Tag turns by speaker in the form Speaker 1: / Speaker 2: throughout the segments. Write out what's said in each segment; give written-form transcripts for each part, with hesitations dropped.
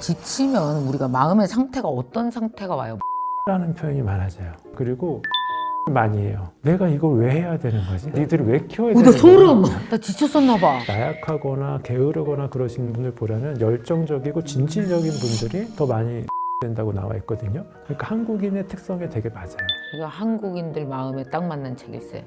Speaker 1: 지치면 우리가 마음의 상태가 어떤 상태가 와요?
Speaker 2: 라는 표현이 많아져요. 그리고 많이 해요. 내가 이걸 왜 해야 되는 거지? 니들이 왜 키워야 되는
Speaker 1: 나
Speaker 2: 거지?
Speaker 1: 소름! 나 지쳤었나 봐.
Speaker 2: 나약하거나 게으르거나 그러시는 분들보다는 열정적이고 진실적인 분들이 더 많이 된다고 나와 있거든요. 그러니까 한국인의 특성에 되게 맞아요.
Speaker 1: 이거 한국인들 마음에 딱 맞는 책일세.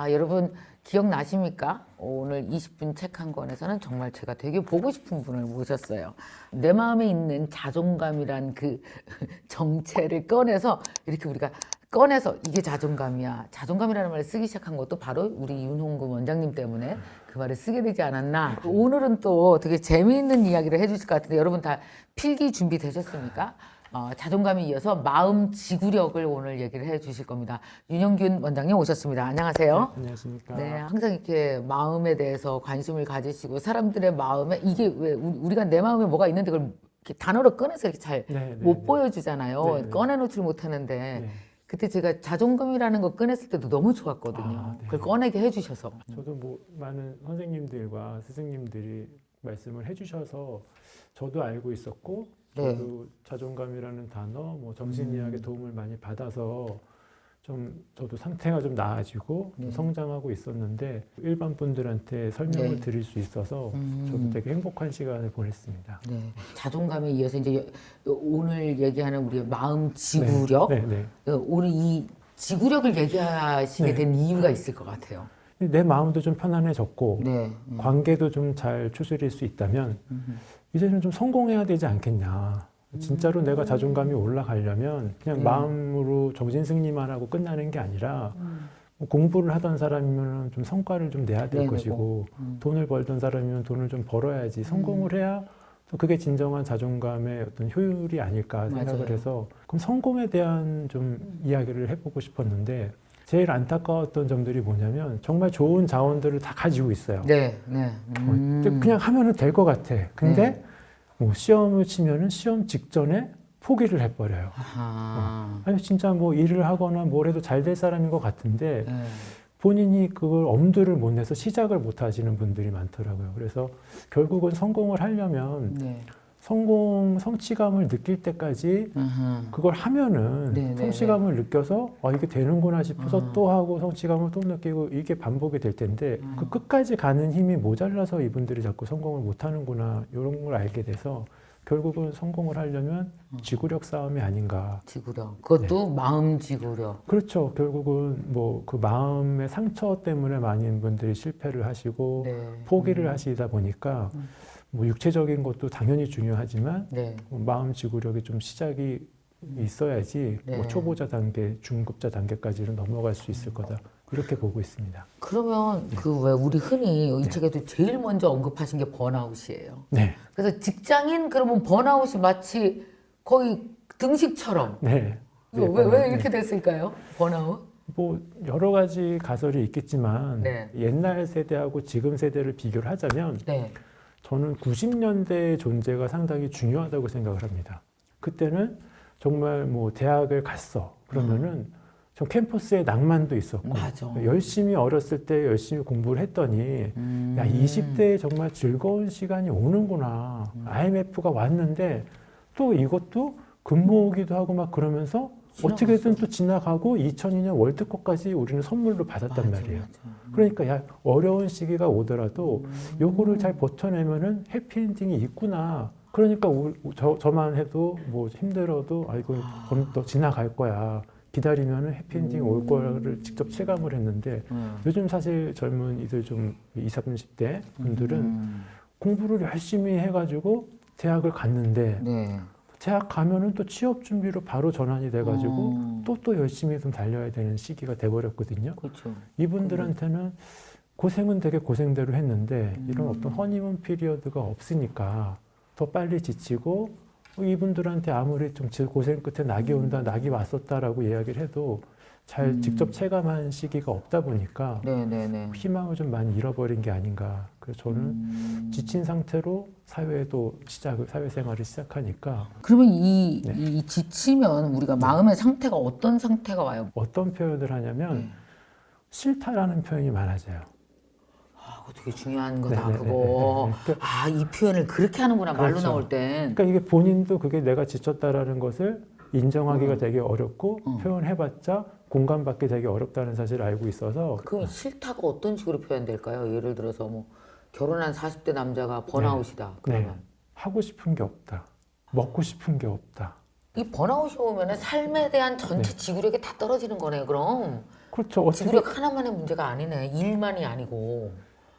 Speaker 1: 여러분 기억나십니까? 오늘 20분 책 한 권에서는 정말 제가 되게 보고 싶은 분을 모셨어요. 내 마음에 있는 자존감이란 그 정체를 꺼내서 이렇게 우리가 꺼내서 이게 자존감이야. 자존감이라는 말을 쓰기 시작한 것도 바로 우리 윤홍금 원장님 때문에 그 말을 쓰게 되지 않았나. 오늘은 또 되게 재미있는 이야기를 해주실 것 같은데 여러분 다 필기 준비되셨습니까? 자존감에 이어서 마음 지구력을 오늘 얘기를 해 주실 겁니다. 윤영균 원장님 오셨습니다. 안녕하세요.
Speaker 2: 네, 안녕하십니까.
Speaker 1: 네, 항상 이렇게 마음에 대해서 관심을 가지시고 사람들의 마음에 이게 왜 우리가 내 마음에 뭐가 있는데 그걸 이렇게 단어로 꺼내서 이렇게 잘 못 보여주잖아요.
Speaker 2: 네, 네.
Speaker 1: 꺼내놓지를 못하는데
Speaker 2: 네.
Speaker 1: 그때 제가 자존감이라는 거 꺼냈을 때도 너무 좋았거든요.
Speaker 2: 네.
Speaker 1: 그걸 꺼내게 해주셔서.
Speaker 2: 저도 뭐 많은 선생님들과 스승님들이 말씀을 해주셔서 저도 알고 있었고
Speaker 1: 네.
Speaker 2: 저도 자존감이라는 단어, 뭐 정신의학의 도움을 많이 받아서 좀 저도 상태가 좀 나아지고 좀 성장하고 있었는데 일반 분들한테 설명을
Speaker 1: 네.
Speaker 2: 드릴 수 있어서 저도 되게 행복한 시간을 보냈습니다.
Speaker 1: 네. 자존감에 이어서 이제 오늘 얘기하는 우리의 마음 지구력.
Speaker 2: 네, 네.
Speaker 1: 오늘 이 지구력을 얘기하시게
Speaker 2: 네.
Speaker 1: 된 이유가 있을 것 같아요.
Speaker 2: 내 마음도 좀 편안해졌고
Speaker 1: 네.
Speaker 2: 관계도 좀 잘 추스릴 수 있다면 이제는 좀 성공해야 되지 않겠냐. 진짜로 내가 자존감이 올라가려면 그냥 마음으로 정신승리만 하고 끝나는 게 아니라 뭐 공부를 하던 사람이면 좀 성과를 좀 내야 될 것이고 돈을 벌던 사람이면 돈을 좀 벌어야지 성공을 해야 또 그게 진정한 자존감의 어떤 효율이 아닐까 생각을
Speaker 1: 맞아요.
Speaker 2: 해서 그럼 성공에 대한 좀 이야기를 해보고 싶었는데 제일 안타까웠던 점들이 뭐냐면 정말 좋은 자원들을 다 가지고 있어요.
Speaker 1: 네. 네.
Speaker 2: 그냥 하면은 될 것 같아. 근데 뭐 시험을 치면은 시험 직전에 포기를 해버려요. 아니 진짜 뭐 일을 하거나 뭘 해도 잘 될 사람인 것 같은데
Speaker 1: 네.
Speaker 2: 본인이 그걸 엄두를 못 내서 시작을 못 하시는 분들이 많더라고요. 그래서 결국은 성공을 하려면
Speaker 1: 네.
Speaker 2: 성취감을 느낄 때까지
Speaker 1: 아하.
Speaker 2: 그걸 하면은
Speaker 1: 네, 네,
Speaker 2: 성취감을 느껴서 이게 되는구나 싶어서 또 하고 성취감을 또 느끼고 이게 반복이 될 텐데 그 끝까지 가는 힘이 모자라서 이분들이 자꾸 성공을 못 하는구나 이런 걸 알게 돼서 결국은 성공을 하려면 지구력 싸움이 아닌가.
Speaker 1: 지구력. 그것도 마음 지구력.
Speaker 2: 그렇죠. 결국은 뭐 그 마음의 상처 때문에 많은 분들이 실패를 하시고
Speaker 1: 네.
Speaker 2: 포기를 하시다 보니까 뭐 육체적인 것도 당연히 중요하지만
Speaker 1: 네.
Speaker 2: 마음 지구력이 좀 시작이 있어야지
Speaker 1: 네.
Speaker 2: 뭐 초보자 단계, 중급자 단계까지는 넘어갈 수 있을 거다. 이렇게 보고 있습니다.
Speaker 1: 그러면 그 왜 우리 흔히 이 책에도 제일 먼저 언급하신 게 번아웃이에요.
Speaker 2: 네.
Speaker 1: 그래서 직장인 그러면 번아웃이 마치 거의 등식처럼.
Speaker 2: 네.
Speaker 1: 왜 이렇게 됐을까요? 번아웃?
Speaker 2: 뭐 여러 가지 가설이 있겠지만
Speaker 1: 네.
Speaker 2: 옛날 세대하고 지금 세대를 비교를 하자면
Speaker 1: 네.
Speaker 2: 저는 90년대의 존재가 상당히 중요하다고 생각을 합니다. 그때는 정말 뭐 대학을 갔어. 그러면은 좀 캠퍼스에 낭만도 있었고
Speaker 1: 맞아.
Speaker 2: 열심히 어렸을 때 열심히 공부를 했더니 야 20대에 정말 즐거운 시간이 오는구나. IMF가 왔는데 또 이것도 근무오기도 하고 막 그러면서 어떻게든 또 지나가고 2002년 월드컵까지 우리는 선물로 받았단 말이에요. 그러니까 야 어려운 시기가 오더라도 요거를 잘 버텨내면은 해피엔딩이 있구나. 그러니까 저만 해도 뭐 힘들어도 이거 또 지나갈 거야. 기다리면은 해피엔딩 올 거를 직접 체감을 했는데 요즘 사실 젊은 이들 좀 20, 30대 분들은 공부를 열심히 해가지고 대학을 갔는데
Speaker 1: 네.
Speaker 2: 대학 가면은 또 취업 준비로 바로 전환이 돼가지고 또 열심히 좀 달려야 되는 시기가 돼버렸거든요.
Speaker 1: 그렇죠.
Speaker 2: 이분들한테는 고생은 되게 고생대로 했는데 이런 어떤 허니문 피리어드가 없으니까 더 빨리 지치고 이분들한테 아무리 좀 고생 끝에 낙이 온다, 낙이 왔었다라고 이야기를 해도 잘 직접 체감한 시기가 없다 보니까
Speaker 1: 네네네.
Speaker 2: 희망을 좀 많이 잃어버린 게 아닌가. 그래서 저는 지친 상태로 사회생활을 시작하니까
Speaker 1: 그러면 이 지치면 우리가 마음의 상태가 어떤 상태가 와요?
Speaker 2: 어떤 표현을 하냐면 싫다라는 표현이 많아져요.
Speaker 1: 되게 중요한 거다
Speaker 2: 네네네.
Speaker 1: 그거.
Speaker 2: 그러니까,
Speaker 1: 아, 이 표현을 그렇게 하는구나 말로
Speaker 2: 그렇죠.
Speaker 1: 나올 땐.
Speaker 2: 그러니까 이게 본인도 그게 내가 지쳤다라는 것을 인정하기가 되게 어렵고
Speaker 1: 응.
Speaker 2: 표현해봤자 공감받기 되게 어렵다는 사실을 알고 있어서
Speaker 1: 그 싫다가 어떤 식으로 표현될까요? 예를 들어서 뭐 결혼한 40대 남자가 번아웃이다. 그러면
Speaker 2: 하고 싶은 게 없다. 먹고 싶은 게 없다.
Speaker 1: 이 번아웃이 오면은 삶에 대한 전체
Speaker 2: 네.
Speaker 1: 지구력이 다 떨어지는 거네. 그럼
Speaker 2: 그렇죠. 어떻게
Speaker 1: 지구력 하나만의 문제가 아니네. 일만이 아니고.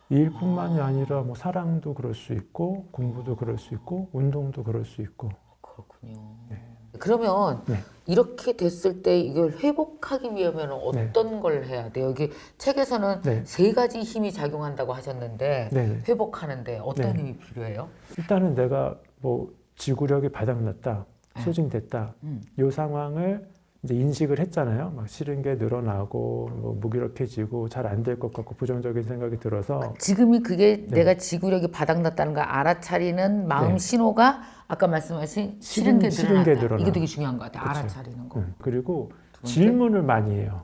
Speaker 2: 일뿐만이 아니라 뭐 사랑도 그럴 수 있고 공부도 그럴 수 있고 운동도 그럴 수 있고.
Speaker 1: 그렇군요.
Speaker 2: 네.
Speaker 1: 그러면
Speaker 2: 네.
Speaker 1: 이렇게 됐을 때 이걸 회복하기 위하면 어떤 걸 해야 돼요? 여기 책에서는
Speaker 2: 네.
Speaker 1: 3가지 힘이 작용한다고 하셨는데
Speaker 2: 네.
Speaker 1: 회복하는데 어떤
Speaker 2: 네.
Speaker 1: 힘이 필요해요?
Speaker 2: 일단은 내가 뭐 지구력이 바닥났다,
Speaker 1: 네.
Speaker 2: 소진됐다. 이 상황을 이제 인식을 했잖아요. 막 싫은 게 늘어나고 뭐 무기력해지고 잘 안 될 것 같고 부정적인 생각이 들어서
Speaker 1: 지금이 그게
Speaker 2: 네.
Speaker 1: 내가 지구력이 바닥났다는 걸 알아차리는 마음
Speaker 2: 네.
Speaker 1: 신호가 아까 말씀하신 싫은 게
Speaker 2: 싫은 게
Speaker 1: 늘어났다.
Speaker 2: 늘어나.
Speaker 1: 이게 되게 중요한 것 같아요.
Speaker 2: 그쵸.
Speaker 1: 알아차리는 거.
Speaker 2: 그리고
Speaker 1: 번째?
Speaker 2: 질문을 많이 해요.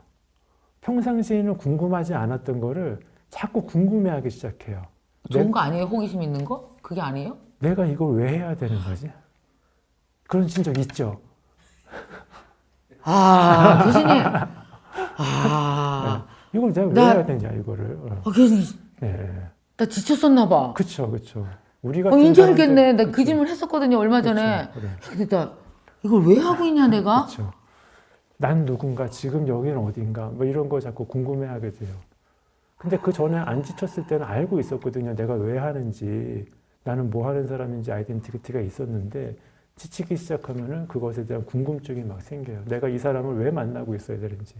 Speaker 2: 평상시에는 궁금하지 않았던 거를 자꾸 궁금해하기 시작해요.
Speaker 1: 좋은 거 아니에요? 호기심 있는 거? 그게 아니에요?
Speaker 2: 내가 이걸 왜 해야 되는 거지? 그런 적 있죠.
Speaker 1: 아, 교수님. 아,
Speaker 2: 이걸 내가 왜
Speaker 1: 나-
Speaker 2: 해야 되냐 이거를.
Speaker 1: 교수님.
Speaker 2: 네.
Speaker 1: 나 지쳤었나 봐.
Speaker 2: 그렇죠, 그렇죠. 우리
Speaker 1: 이제
Speaker 2: 사람들-
Speaker 1: 알겠네. 나 그
Speaker 2: 그쵸.
Speaker 1: 질문 했었거든요. 얼마 전에.
Speaker 2: 그쵸, 그래.
Speaker 1: 근데 나 이걸 왜 하고 있냐 내가?
Speaker 2: 그렇죠. 난 누군가, 지금 여기는 어딘가, 뭐 이런 거 자꾸 궁금해하게 돼요. 근데 그 전에 안 지쳤을 때는 알고 있었거든요. 내가 왜 하는지, 나는 뭐 하는 사람인지 아이덴티티가 있었는데 지치기 시작하면은 그것에 대한 궁금증이 막 생겨요. 내가 이 사람을 왜 만나고 있어야 되는지,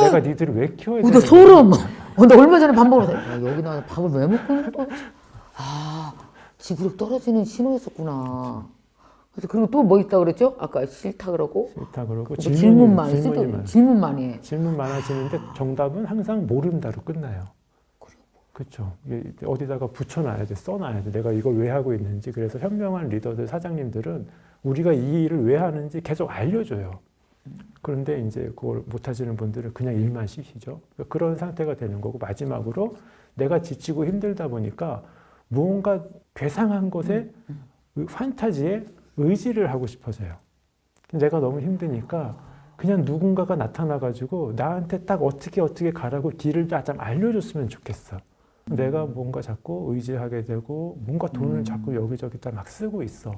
Speaker 2: 내가 니들을 왜 키워야
Speaker 1: 나
Speaker 2: 되는지.
Speaker 1: 소름. 나 얼마 전에 밥 먹으러 여기 나와서 밥을 왜 먹고 있는 거야? 아, 지구력 떨어지는 신호였었구나. 그래서 그리고 또 뭐 있다 그랬죠? 아까 싫다 그러고
Speaker 2: 싫다 그러고
Speaker 1: 뭐 질문 많이
Speaker 2: 질문이
Speaker 1: 쓰도
Speaker 2: 많아요.
Speaker 1: 질문 많이 해.
Speaker 2: 질문 많아지는데 정답은 항상 모른다로 끝나요. 그렇죠. 이게 어디다가 붙여놔야 돼, 써놔야 돼. 내가 이걸 왜 하고 있는지. 그래서 현명한 리더들, 사장님들은 우리가 이 일을 왜 하는지 계속 알려줘요. 그런데 이제 그걸 못 하시는 분들은 그냥 일만 시키죠. 그런 상태가 되는 거고, 마지막으로 내가 지치고 힘들다 보니까 무언가 괴상한 것에 판타지에 의지를 하고 싶어져요. 내가 너무 힘드니까 그냥 누군가가 나타나가지고 나한테 딱 어떻게 가라고 길을 좀 알려줬으면 좋겠어. 내가 뭔가 자꾸 의지하게 되고 뭔가 돈을 자꾸 여기저기다 막 쓰고 있어.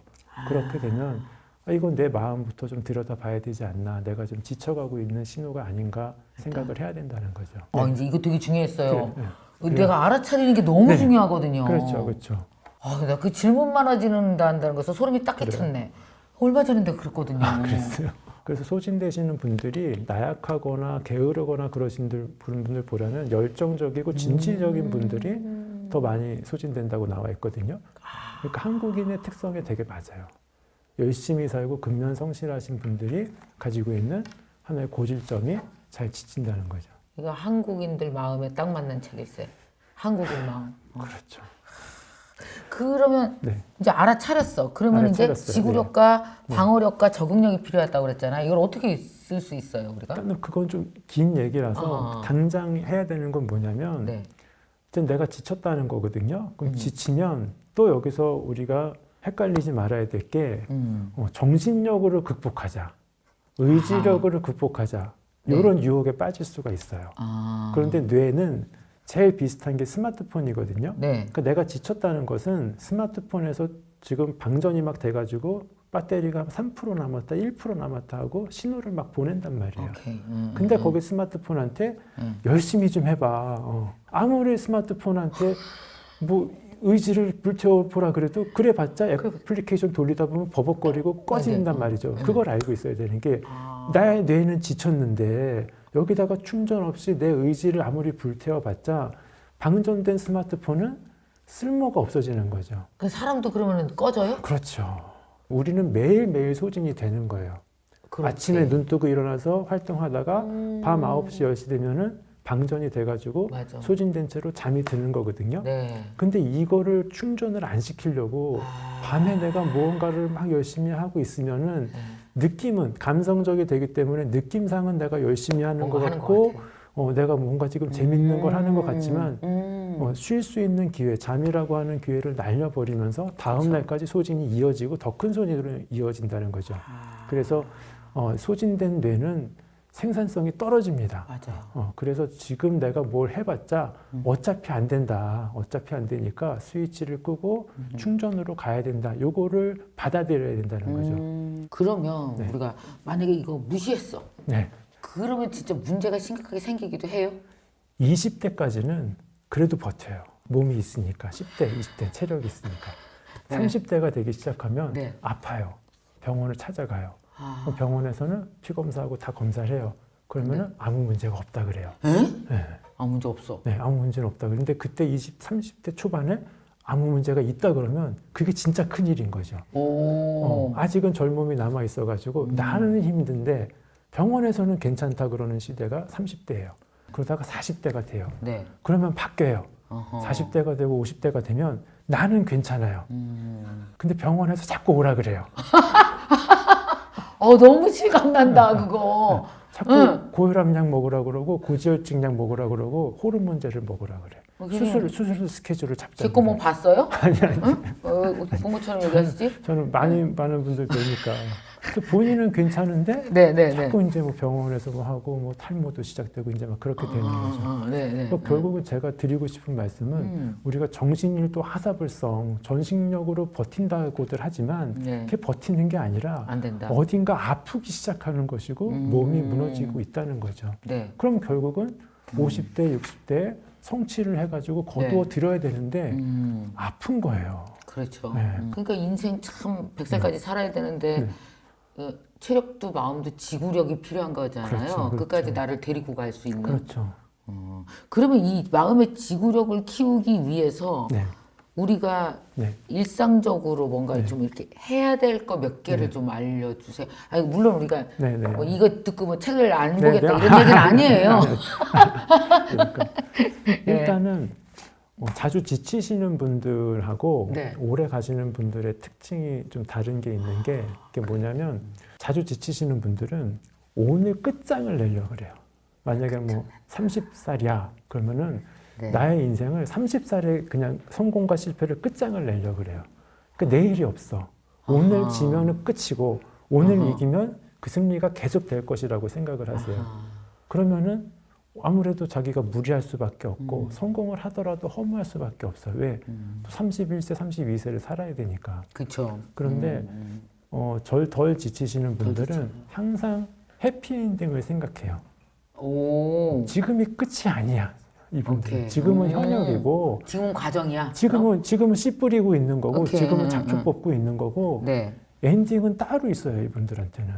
Speaker 2: 그렇게 되면 이건 내 마음부터 좀 들여다봐야 되지 않나. 내가 좀 지쳐가고 있는 신호가 아닌가 생각을 해야 된다는 거죠.
Speaker 1: 이제 이거 되게 중요했어요.
Speaker 2: 그래,
Speaker 1: 내가 알아차리는 게 너무
Speaker 2: 네.
Speaker 1: 중요하거든요.
Speaker 2: 그렇죠, 그렇죠.
Speaker 1: 나 그 질문 많아진다는 것에 소름이 딱 끼쳤네. 얼마 전에 내가 그랬거든요.
Speaker 2: 그랬어요. 그래서 소진되시는 분들이 나약하거나 게으르거나 그러신 분들보다는 열정적이고 진취적인 분들이 더 많이 소진된다고 나와 있거든요. 그러니까 한국인의 특성에 되게 맞아요. 열심히 살고 근면성실하신 분들이 가지고 있는 하나의 고질점이 잘 지친다는 거죠.
Speaker 1: 이거 한국인들 마음에 딱 맞는 책일세. 한국인 마음.
Speaker 2: 그렇죠.
Speaker 1: 그러면
Speaker 2: 네.
Speaker 1: 이제 알아차렸어. 그러면 이제
Speaker 2: 알아차렸어요.
Speaker 1: 지구력과 방어력과 적응력이 필요하다고 그랬잖아요. 이걸 어떻게 쓸 수 있어요, 우리가?
Speaker 2: 일단은 그건 좀 긴 얘기라서 당장 해야 되는 건 뭐냐면
Speaker 1: 네.
Speaker 2: 일단 내가 지쳤다는 거거든요. 그럼 지치면 또 여기서 우리가 헷갈리지 말아야 될 게 정신력으로 극복하자, 의지력으로 극복하자
Speaker 1: 네.
Speaker 2: 이런 유혹에 빠질 수가 있어요. 그런데 뇌는 제일 비슷한 게 스마트폰이거든요.
Speaker 1: 네.
Speaker 2: 그러니까 내가 지쳤다는 것은 스마트폰에서 지금 방전이 막 돼가지고 배터리가 한 3% 남았다, 1% 남았다 하고 신호를 막 보낸단 말이에요.
Speaker 1: 오케이.
Speaker 2: 근데 거기 스마트폰한테 열심히 좀 해봐. 아무리 스마트폰한테 뭐 의지를 불태워보라 그래도 그래봤자 애플리케이션 돌리다 보면 버벅거리고 꺼진단 말이죠. 그걸 알고 있어야 되는 게 나의 뇌는 지쳤는데 여기다가 충전 없이 내 의지를 아무리 불태워봤자 방전된 스마트폰은 쓸모가 없어지는 거죠.
Speaker 1: 그 사람도 그러면 꺼져요?
Speaker 2: 그렇죠. 우리는 매일매일 소진이 되는 거예요.
Speaker 1: 그렇지.
Speaker 2: 아침에 눈 뜨고 일어나서 활동하다가 밤 9시, 10시 되면은 방전이 돼가지고
Speaker 1: 맞아.
Speaker 2: 소진된 채로 잠이 드는 거거든요.
Speaker 1: 네.
Speaker 2: 근데 이거를 충전을 안 시키려고 밤에 내가 무언가를 막 열심히 하고 있으면은 느낌은 감성적이 되기 때문에 느낌상은 내가 열심히 하는 것
Speaker 1: 뭔가 하는
Speaker 2: 같고
Speaker 1: 것 같아요.
Speaker 2: 내가 뭔가 지금 재밌는 걸 하는 것 같지만 쉴 수 있는 기회, 잠이라고 하는 기회를 날려버리면서 다음
Speaker 1: 그렇죠.
Speaker 2: 날까지 소진이 이어지고 더 큰 소진으로 이어진다는 거죠. 그래서 소진된 뇌는 생산성이 떨어집니다.
Speaker 1: 맞아요.
Speaker 2: 그래서 지금 내가 뭘 해봤자 어차피 안 된다. 어차피 안 되니까 스위치를 끄고 충전으로 가야 된다. 요거를 받아들여야 된다는 거죠.
Speaker 1: 그러면
Speaker 2: 네.
Speaker 1: 우리가 만약에 이거 무시했어.
Speaker 2: 네.
Speaker 1: 그러면 진짜 문제가 심각하게 생기기도 해요.
Speaker 2: 20대까지는 그래도 버텨요. 몸이 있으니까. 10대, 20대 체력이 있으니까.
Speaker 1: 네.
Speaker 2: 30대가 되기 시작하면
Speaker 1: 네.
Speaker 2: 아파요. 병원을 찾아가요.
Speaker 1: 아.
Speaker 2: 병원에서는 피 검사하고 다 검사를 해요. 그러면은 아무 문제가 없다 그래요.
Speaker 1: 에?
Speaker 2: 네.
Speaker 1: 아무 문제 없어.
Speaker 2: 네, 아무 문제는 없다. 그런데 그때 20, 30대 초반에 아무 문제가 있다 그러면 그게 진짜 큰일인 거죠.
Speaker 1: 오.
Speaker 2: 아직은 젊음이 남아 있어가지고 나는 힘든데 병원에서는 괜찮다 그러는 시대가 30대예요. 그러다가 40대가 돼요.
Speaker 1: 네.
Speaker 2: 그러면 바뀌어요.
Speaker 1: 어허.
Speaker 2: 40대가 되고 50대가 되면 나는 괜찮아요. 근데 병원에서 자꾸 오라 그래요.
Speaker 1: 너무 실감 난다 그거.
Speaker 2: 자꾸
Speaker 1: 응.
Speaker 2: 고혈압약 먹으라 그러고 고지혈증약 먹으라 그러고 호르몬제를 먹으라 그래. 수술 스케줄을 잡자.
Speaker 1: 제 거 뭐 봤어요?
Speaker 2: 아니.
Speaker 1: 응? 어떻게 본 것처럼 얘기하시지?
Speaker 2: 저는 많은 분들 뵈니까 그래서 본인은 괜찮은데
Speaker 1: 네네네.
Speaker 2: 자꾸 이제 뭐 병원에서 뭐 하고 뭐 탈모도 시작되고 이제 막 그렇게 되는 거죠.
Speaker 1: 네네.
Speaker 2: 그래서 결국은 제가 드리고 싶은 말씀은 우리가 정신일도 하사불성 전식력으로 버틴다고들 하지만
Speaker 1: 네.
Speaker 2: 그게 버티는 게 아니라
Speaker 1: 안 된다.
Speaker 2: 어딘가 아프기 시작하는 것이고 몸이 무너지고 있다는 거죠.
Speaker 1: 네.
Speaker 2: 그럼 결국은 50대, 60대에 성취를 해가지고 거두어 들여야 되는데 아픈 거예요.
Speaker 1: 그렇죠.
Speaker 2: 네.
Speaker 1: 그러니까 인생 참 100살까지 살아야 되는데 체력도 마음도 지구력이 필요한 거잖아요.
Speaker 2: 그렇죠.
Speaker 1: 끝까지 나를 데리고 갈 수 있는.
Speaker 2: 그렇죠.
Speaker 1: 그러면 이 마음의 지구력을 키우기 위해서
Speaker 2: 네.
Speaker 1: 우리가
Speaker 2: 네.
Speaker 1: 일상적으로 뭔가 좀 이렇게 해야 될 거 몇 개를 좀 알려주세요. 아니, 물론 우리가
Speaker 2: 네, 네.
Speaker 1: 뭐 이거 듣고 뭐 책을 안
Speaker 2: 네,
Speaker 1: 보겠다
Speaker 2: 네.
Speaker 1: 이런 얘기는 아니에요.
Speaker 2: 그러니까 일단은 자주 지치시는 분들하고
Speaker 1: 네.
Speaker 2: 오래 가시는 분들의 특징이 좀 다른 게 있는 게 그게 뭐냐면 자주 지치시는 분들은 오늘 끝장을 내려고 그래요. 만약에 뭐 30살이야 그러면은
Speaker 1: 네.
Speaker 2: 나의 인생을 30살에 그냥 성공과 실패를 끝장을 내려고 그래요. 그러니까 내일이 없어. 오늘
Speaker 1: 아하.
Speaker 2: 지면은 끝이고 오늘
Speaker 1: 아하.
Speaker 2: 이기면 그 승리가 계속 될 것이라고 생각을 하세요.
Speaker 1: 아하.
Speaker 2: 그러면은 아무래도 자기가 무리할 수밖에 없고 성공을 하더라도 허무할 수밖에 없어요. 왜? 또 31세, 32세를 살아야 되니까.
Speaker 1: 그렇죠.
Speaker 2: 그런데 덜 지치시는 분들은 항상 해피엔딩을 생각해요.
Speaker 1: 오.
Speaker 2: 지금이 끝이 아니야. 이분들.
Speaker 1: 오케이.
Speaker 2: 지금은 현역이고
Speaker 1: 지금 과정이야.
Speaker 2: 지금은 씨 뿌리고 있는 거고
Speaker 1: 오케이.
Speaker 2: 지금은 잡초 뽑고 있는 거고
Speaker 1: 네.
Speaker 2: 엔딩은 따로 있어요. 이분들한테는.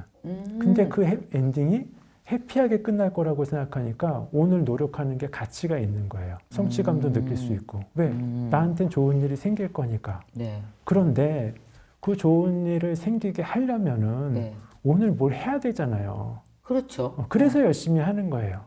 Speaker 2: 근데 그 엔딩이 해피하게 끝날 거라고 생각하니까 오늘 노력하는 게 가치가 있는 거예요. 성취감도 느낄 수 있고. 왜? 나한텐 좋은 일이 생길 거니까.
Speaker 1: 네.
Speaker 2: 그런데 그 좋은 일을 생기게 하려면은
Speaker 1: 네.
Speaker 2: 오늘 뭘 해야 되잖아요.
Speaker 1: 그렇죠.
Speaker 2: 그래서 열심히 하는 거예요.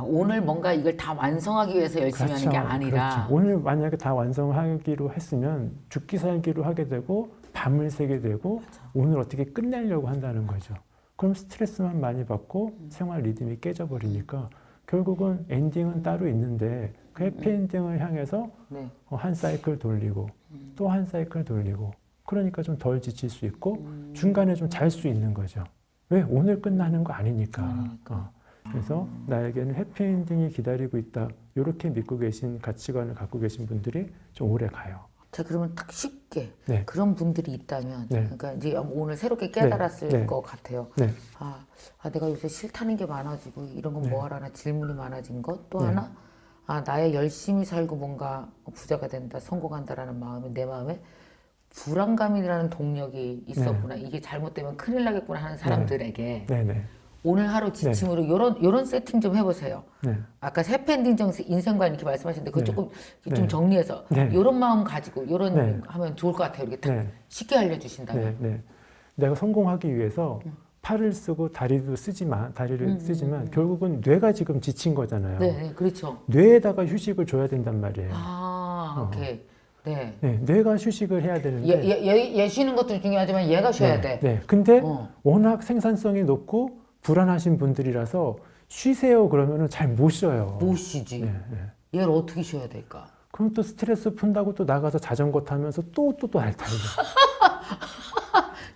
Speaker 1: 오늘 뭔가 이걸 다 완성하기 위해서 열심히 하는 게 아니라.
Speaker 2: 그렇죠. 오늘 만약에 다 완성하기로 했으면 죽기 살기로 하게 되고 밤을 새게 되고 오늘 어떻게 끝내려고 한다는 거죠. 그럼 스트레스만 많이 받고 생활 리듬이 깨져버리니까 결국은 엔딩은 따로 있는데 그 해피엔딩을 향해서
Speaker 1: 네.
Speaker 2: 한 사이클 돌리고 또 한 사이클 돌리고 그러니까 좀 덜 지칠 수 있고 중간에 좀 잘 수 있는 거죠. 왜? 오늘 끝나는 거 아니니까. 그래서 나에게는 해피엔딩이 기다리고 있다. 이렇게 믿고 계신 가치관을 갖고 계신 분들이 좀 오래 가요.
Speaker 1: 자, 그러면 딱 쉽게
Speaker 2: 네.
Speaker 1: 그런 분들이 있다면,
Speaker 2: 네.
Speaker 1: 그러니까 이제 오늘 새롭게 깨달았을
Speaker 2: 네.
Speaker 1: 것 같아요.
Speaker 2: 네.
Speaker 1: 내가 요새 싫다는 게 많아지고 이런 건 뭐 하라나 질문이 많아진 것. 또
Speaker 2: 네.
Speaker 1: 하나, 나의 열심히 살고 뭔가 부자가 된다, 성공한다라는 마음이 내 마음에 불안감이라는 동력이 있었구나. 이게 잘못되면 큰일 나겠구나 하는 사람들에게
Speaker 2: 네.
Speaker 1: 오늘 하루 지침으로 요런 세팅 좀 해보세요.
Speaker 2: 네.
Speaker 1: 아까 해피엔딩 인생관 이렇게 말씀하셨는데 그거
Speaker 2: 네.
Speaker 1: 조금
Speaker 2: 네.
Speaker 1: 좀 정리해서
Speaker 2: 네.
Speaker 1: 요런 마음 가지고 요런
Speaker 2: 네.
Speaker 1: 하면 좋을 것 같아요. 이렇게 딱
Speaker 2: 네.
Speaker 1: 쉽게 알려주신다면.
Speaker 2: 네. 내가 성공하기 위해서 팔을 쓰고 다리를 쓰지만 결국은 뇌가 지금 지친 거잖아요.
Speaker 1: 네, 그렇죠.
Speaker 2: 뇌에다가 휴식을 줘야 된단 말이에요.
Speaker 1: 오케이. 네.
Speaker 2: 네, 뇌가 휴식을 해야 되는데
Speaker 1: 얘 쉬는 것도 중요하지만 얘가 쉬어야 돼.
Speaker 2: 네. 근데
Speaker 1: 어.
Speaker 2: 워낙 생산성이 높고 불안하신 분들이라서 쉬세요 그러면은 잘 못 쉬어요.
Speaker 1: 못 쉬지.
Speaker 2: 네.
Speaker 1: 얘를 어떻게 쉬어야 될까?
Speaker 2: 그럼 또 스트레스 푼다고 또 나가서 자전거 타면서 또 알타리고.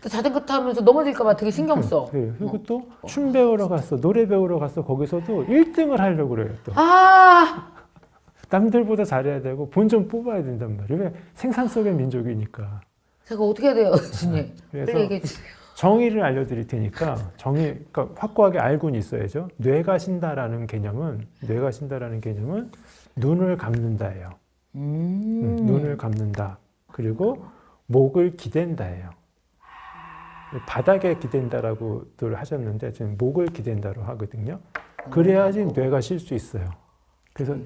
Speaker 1: 또 자전거 타면서 넘어질까 봐 되게 신경 써.
Speaker 2: 그리고 또 춤 배우러 갔어, 노래 배우러 갔어. 거기서도 1등을 하려고 그래요. 또
Speaker 1: 아,
Speaker 2: 남들보다 잘해야 되고 본 좀 뽑아야 된단 말이에요. 왜? 생산 속의 민족이니까.
Speaker 1: 제가 어떻게 해야 돼요, 교수님?
Speaker 2: 그래서
Speaker 1: 빨리 얘기해 주세요.
Speaker 2: 정의를 알려드릴 테니까 그러니까 확고하게 알고는 있어야죠. 뇌가 쉰다라는 개념은 눈을 감는다예요. 눈을 감는다. 그리고 목을 기댄다예요. 바닥에 기댄다라고들 하셨는데 저는 목을 기댄다로 하거든요. 그래야지 뇌가 쉴 수 있어요. 그래서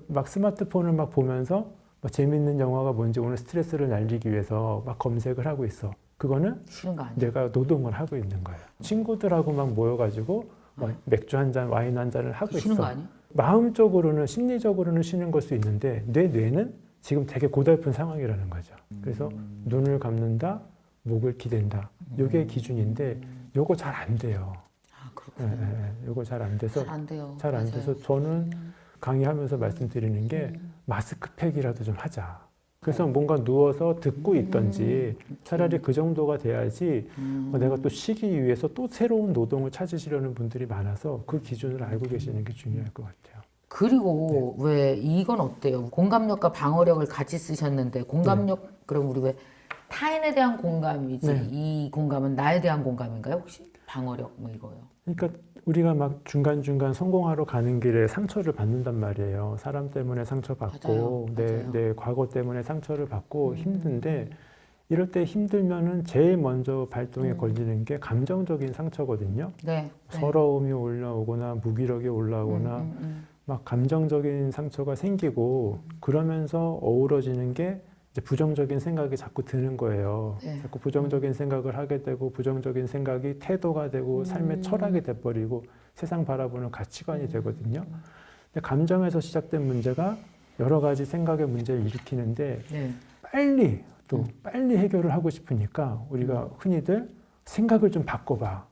Speaker 2: 막 스마트폰을 막 보면서 막 재밌는 영화가 뭔지 오늘 스트레스를 날리기 위해서 막 검색을 하고 있어. 그거는
Speaker 1: 쉬는 거 아니야?
Speaker 2: 내가 노동을 하고 있는 거예요. 친구들하고 막 모여가지고 막 맥주 한 잔, 와인 한 잔을 하고
Speaker 1: 쉬는
Speaker 2: 있어.
Speaker 1: 거 아니야?
Speaker 2: 마음적으로는 심리적으로는 쉬는 걸 수 있는데 내 뇌는 지금 되게 고달픈 상황이라는 거죠. 그래서 눈을 감는다, 목을 기댄다. 이게 기준인데 요거 잘 안 돼요.
Speaker 1: 아, 그렇군요.
Speaker 2: 요거 잘 안 돼서
Speaker 1: 잘 안 돼요.
Speaker 2: 잘 안
Speaker 1: 맞아요.
Speaker 2: 돼서 저는 강의하면서 말씀드리는 게 마스크팩이라도 좀 하자. 그래서 뭔가 누워서 듣고 있던지 차라리 그 정도가 돼야지 내가 또 쉬기 위해서 또 새로운 노동을 찾으시려는 분들이 많아서 그 기준을 알고 계시는 게 중요할 것 같아요.
Speaker 1: 그리고 왜 이건 어때요? 공감력과 방어력을 같이 쓰셨는데 공감력 그럼 우리 왜 타인에 대한 공감이지
Speaker 2: 네.
Speaker 1: 이 공감은 나에 대한 공감인가요 혹시? 방어력 뭐 이거요?
Speaker 2: 그러니까 우리가 막 중간중간 성공하러 가는 길에 상처를 받는단 말이에요. 사람 때문에 상처받고
Speaker 1: 맞아요.
Speaker 2: 내 과거 때문에 상처를 받고 힘든데 이럴 때 힘들면은 제일 먼저 발동에 걸리는 게 감정적인 상처거든요.
Speaker 1: 네.
Speaker 2: 서러움이 올라오거나 무기력이 올라오거나 막 감정적인 상처가 생기고 그러면서 어우러지는 게 이제 부정적인 생각이 자꾸 드는 거예요.
Speaker 1: 네.
Speaker 2: 자꾸 부정적인 생각을 하게 되고 부정적인 생각이 태도가 되고 삶의 철학이 돼버리고 세상 바라보는 가치관이 되거든요. 근데 감정에서 시작된 문제가 여러 가지 생각의 문제를 일으키는데
Speaker 1: 네.
Speaker 2: 빨리 해결을 하고 싶으니까 우리가 흔히들 생각을 좀 바꿔봐.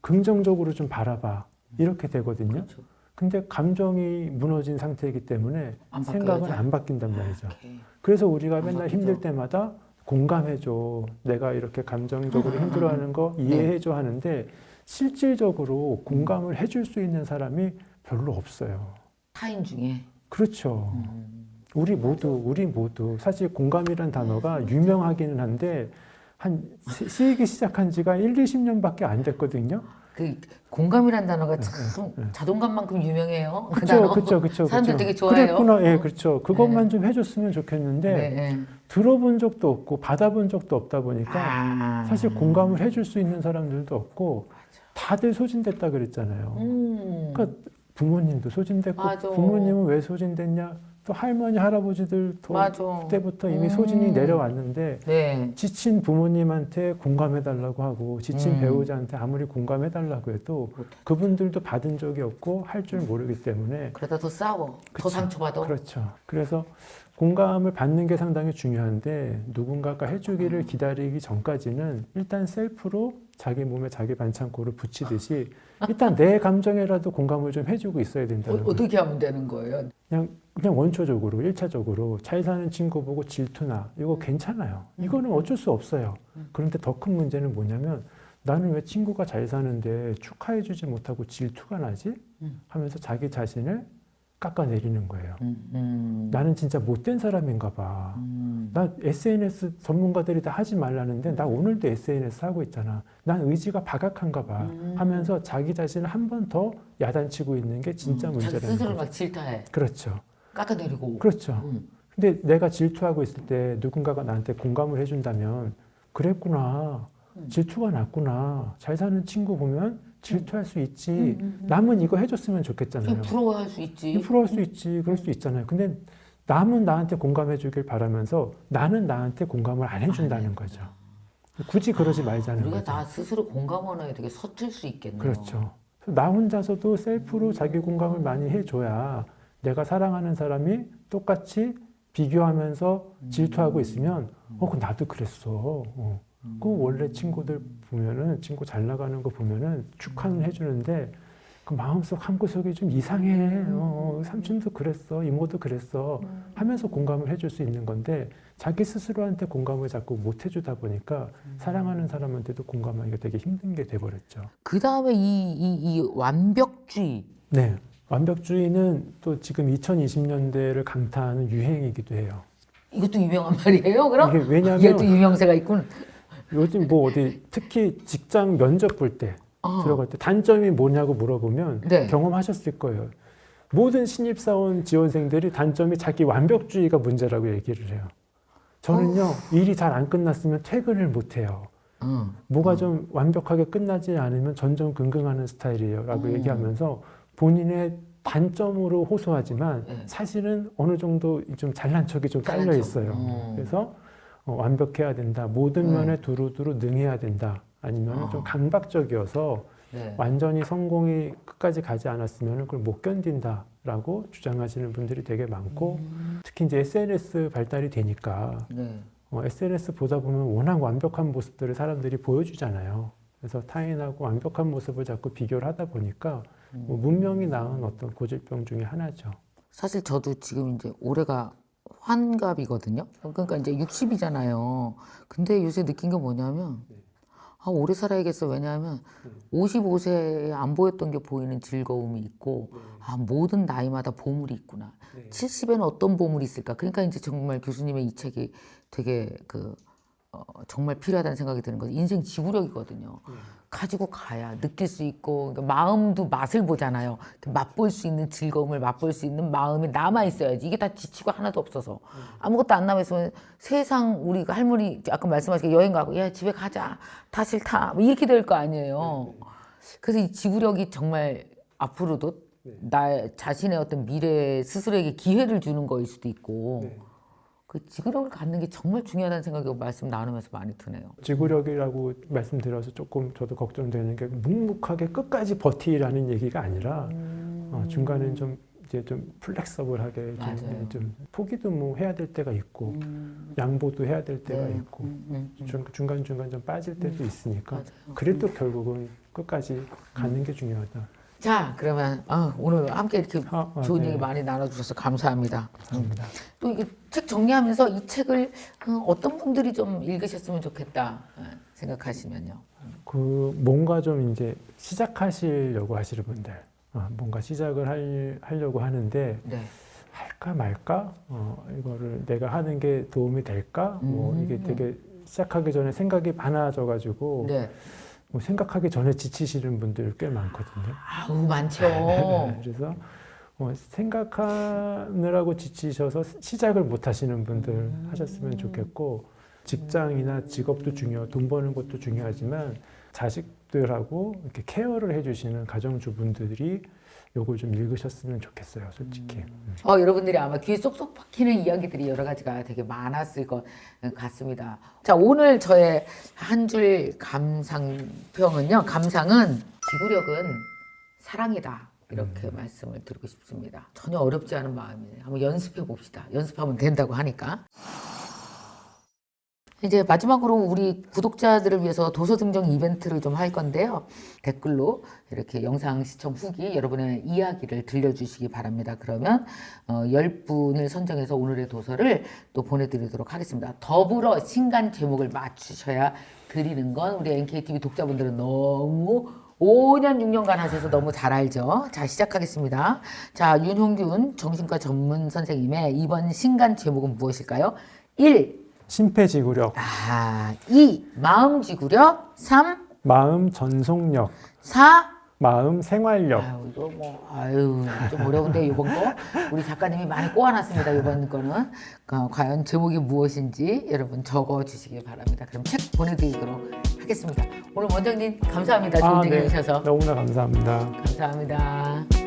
Speaker 2: 긍정적으로 좀 바라봐. 이렇게 되거든요.
Speaker 1: 그렇죠.
Speaker 2: 근데 감정이 무너진 상태이기 때문에
Speaker 1: 안
Speaker 2: 생각은
Speaker 1: 바뀌어야죠.
Speaker 2: 안 바뀐단 말이죠.
Speaker 1: 오케이.
Speaker 2: 그래서 우리가 맨날
Speaker 1: 바뀌죠.
Speaker 2: 힘들 때마다 공감해줘. 내가 이렇게 감정적으로 힘들어하는 거 이해해줘 하는데 실질적으로 공감을 해줄 수 있는 사람이 별로 없어요.
Speaker 1: 타인 중에
Speaker 2: 그렇죠. 우리 모두 사실 공감이란 단어가 유명하기는 한데 한 쓰이기 시작한 지가 1, 20년밖에 안 됐거든요.
Speaker 1: 그 공감이란 단어가 참 자존감만큼 유명해요. 그 단어.
Speaker 2: 그렇죠.
Speaker 1: 사람들 되게 좋아해요.
Speaker 2: 그랬구나. 예, 그렇죠. 그것만 좀 해줬으면 좋겠는데
Speaker 1: 네, 네.
Speaker 2: 들어본 적도 없고 받아본 적도 없다 보니까 사실 공감을 해줄 수 있는 사람들도 없고 다들 소진됐다 그랬잖아요. 그러니까 부모님도 소진됐고
Speaker 1: 맞아.
Speaker 2: 부모님은 왜 소진됐냐? 또 할머니 할아버지들
Speaker 1: 맞아.
Speaker 2: 그때부터 이미 소진이 내려왔는데
Speaker 1: 네.
Speaker 2: 지친 부모님한테 공감해달라고 하고 지친 배우자한테 아무리 공감해달라고 해도 그분들도 받은 적이 없고 할 줄 모르기 때문에
Speaker 1: 그러다 더 싸워. 더
Speaker 2: 그쵸.
Speaker 1: 상처받아.
Speaker 2: 그렇죠. 그래서 공감을 받는 게 상당히 중요한데 누군가가 해주기를 기다리기 전까지는 일단 셀프로 자기 몸에 자기 반창고를 붙이듯이 일단 내 감정에라도 공감을 좀 해주고 있어야 된다는 거예요.
Speaker 1: 어떻게 하면 되는 거예요?
Speaker 2: 그냥 원초적으로, 일차적으로 잘 사는 친구 보고 질투나 이거 괜찮아요. 이거는 어쩔 수 없어요. 그런데 더 큰 문제는 뭐냐면 나는 왜 친구가 잘 사는데 축하해주지 못하고 질투가 나지? 하면서 자기 자신을 깎아내리는 거예요. 나는 진짜 못된 사람인가 봐. 나 SNS 전문가들이 다 하지 말라는데 나 오늘도 SNS 하고 있잖아. 난 의지가 박약한가 봐. 하면서 자기 자신을 한 번 더 야단치고 있는 게 진짜
Speaker 1: 자기
Speaker 2: 문제라는
Speaker 1: 스스로
Speaker 2: 거죠.
Speaker 1: 막 질타해.
Speaker 2: 그렇죠.
Speaker 1: 깎아내리고.
Speaker 2: 그렇죠. 근데 내가 질투하고 있을 때 누군가가 나한테 공감을 해준다면 그랬구나. 질투가 났구나. 잘 사는 친구 보면 질투할 수 있지. 남은 이거 해줬으면 좋겠잖아요.
Speaker 1: 부러워할 수 있지.
Speaker 2: 부러울 수 있지. 그럴 수 있잖아요. 근데 남은 나한테 공감해 주길 바라면서 나는 나한테 공감을 안 해준다는 거죠. 굳이 그러지 말자는
Speaker 1: 우리가
Speaker 2: 거죠.
Speaker 1: 나 스스로 공감 언어에 되게 서툴 수 있겠네요.
Speaker 2: 그렇죠. 나 혼자서도 셀프로 자기 공감을 많이 해줘야 내가 사랑하는 사람이 똑같이 비교하면서 질투하고 있으면 그 나도 그랬어. 그 원래 친구들 보면은 친구 잘 나가는 거 보면은 축하는 해주는데 그 마음속 한구석이 좀 이상해. 삼촌도 그랬어, 이모도 그랬어 하면서 공감을 해줄 수 있는 건데 자기 스스로한테 공감을 자꾸 못 해주다 보니까 사랑하는 사람한테도 공감하기가 되게 힘든 게 돼버렸죠.
Speaker 1: 그 다음에 이 완벽주의.
Speaker 2: 네, 완벽주의는 또 지금 2020년대를 강타하는 유행이기도 해요.
Speaker 1: 이것도 유명한 말이에요. 그럼
Speaker 2: 이게 왜냐하면
Speaker 1: 얘도 유명세가 있군.
Speaker 2: 요즘 뭐 어디 특히 직장 면접 볼 때 들어갈 때 단점이 뭐냐고 물어보면
Speaker 1: 네.
Speaker 2: 경험하셨을 거예요. 모든 신입사원 지원생들이 단점이 자기 완벽주의가 문제라고 얘기를 해요. 저는요 일이 잘 안 끝났으면 퇴근을 못 해요. 뭐가 좀 완벽하게 끝나지 않으면 전전긍긍하는 스타일이에요 라고 얘기하면서 본인의 단점으로 호소하지만
Speaker 1: 네.
Speaker 2: 사실은 어느 정도 좀 잘난 척이 좀 깔려
Speaker 1: 잘난 척.
Speaker 2: 있어요. 그래서 완벽해야 된다. 모든 면에 두루두루 능해야 된다. 아니면 좀 강박적이어서
Speaker 1: 네.
Speaker 2: 완전히 성공이 끝까지 가지 않았으면 그걸 못 견딘다라고 주장하시는 분들이 되게 많고 특히 이제 SNS 발달이 되니까
Speaker 1: 네.
Speaker 2: SNS 보다 보면 워낙 완벽한 모습들을 사람들이 보여주잖아요. 그래서 타인하고 완벽한 모습을 자꾸 비교를 하다 보니까 뭐 문명이 낳은 어떤 고질병 중에 하나죠.
Speaker 1: 사실 저도 지금 이제 올해가 환갑이거든요. 그러니까 이제 60이잖아요. 근데 요새 느낀 게 뭐냐면 아, 오래 살아야겠어. 왜냐하면 55세에 안 보였던 게 보이는 즐거움이 있고 아, 모든 나이마다 보물이 있구나. 70에는 어떤 보물이 있을까? 그러니까 이제 정말 교수님의 이 책이 되게 정말 필요하다는 생각이 드는 거죠. 인생 지구력이거든요. 가지고 가야 느낄 수 있고 그러니까 마음도 맛을 보잖아요. 맛볼 수 있는 즐거움을 맛볼 수 있는 마음이 남아 있어야지. 이게 다 지치고 하나도 없어서 아무것도 안 남아 있으면 세상 우리 할머니 아까 말씀하신 여행 가고 야 집에 가자 다 싫다 뭐 이렇게 될 거 아니에요. 그래서 이 지구력이 정말 앞으로도 나 자신의 어떤 미래 스스로에게 기회를 주는 거일 수도 있고 그 지구력을 갖는 게 정말 중요하다는 생각이 말씀 나누면서 많이 드네요.
Speaker 2: 지구력이라고 말씀드려서 조금 저도 걱정되는 게 묵묵하게 끝까지 버티라는 얘기가 아니라 중간에 좀 이제 좀 플렉서블하게 좀 포기도 뭐 해야 될 때가 있고 양보도 해야 될 때가 있고 중간 좀 빠질 때도 있으니까
Speaker 1: 맞아요.
Speaker 2: 그래도 결국은 끝까지 가는 게 중요하다.
Speaker 1: 자, 그러면 오늘 함께 이렇게 좋은
Speaker 2: 네.
Speaker 1: 얘기 많이 나눠주셔서 감사합니다.
Speaker 2: 감사합니다.
Speaker 1: 또 이게 책 정리하면서 이 책을 어떤 분들이 좀 읽으셨으면 좋겠다 생각하시면요.
Speaker 2: 그 뭔가 좀 이제 시작하시려고 하시는 분들, 뭔가 시작을 하려고 하는데
Speaker 1: 네.
Speaker 2: 할까 말까, 이거를 내가 하는 게 도움이 될까, 뭐 이게 되게 시작하기 전에 생각이 많아져가지고.
Speaker 1: 네.
Speaker 2: 뭐 생각하기 전에 지치시는 분들 꽤 많거든요.
Speaker 1: 아우 많죠.
Speaker 2: 그래서 생각하느라고 지치셔서 시작을 못 하시는 분들 하셨으면 좋겠고 직장이나 직업도 돈 버는 것도 중요하지만 자식들하고 이렇게 케어를 해주시는 가정주분들이 요걸 좀 읽으셨으면 좋겠어요, 솔직히.
Speaker 1: 여러분들이 아마 귀에 쏙쏙 박히는 이야기들이 여러 가지가 되게 많았을 것 같습니다. 자, 오늘 저의 한 줄 감상은 지구력은 사랑이다. 이렇게 말씀을 드리고 싶습니다. 전혀 어렵지 않은 마음이에요. 한번 연습해 봅시다. 연습하면 된다고 하니까. 이제 마지막으로 우리 구독자들을 위해서 도서 증정 이벤트를 좀 할 건데요. 댓글로 이렇게 영상 시청 후기 여러분의 이야기를 들려주시기 바랍니다. 그러면 10분을 선정해서 오늘의 도서를 또 보내드리도록 하겠습니다. 더불어 신간 제목을 맞추셔야 드리는 건 우리 NKTV 독자분들은 너무 5년, 6년간 하셔서 너무 잘 알죠. 자, 시작하겠습니다. 자, 윤홍균 정신과 전문 선생님의 이번 신간 제목은 무엇일까요? 1.
Speaker 2: 심폐지구력,
Speaker 1: 2. 마음지구력. 3.
Speaker 2: 마음 전속력,
Speaker 1: 4.
Speaker 2: 마음 생활력.
Speaker 1: 좀 어려운데 이번 거 우리 작가님이 많이 꼬아놨습니다. 이번 거는 과연 제목이 무엇인지 여러분 적어주시기 바랍니다. 그럼 책 보내드리도록 하겠습니다. 오늘 원장님 감사합니다. 좋은 얘기 해주셔서
Speaker 2: 너무나 감사합니다.
Speaker 1: 감사합니다.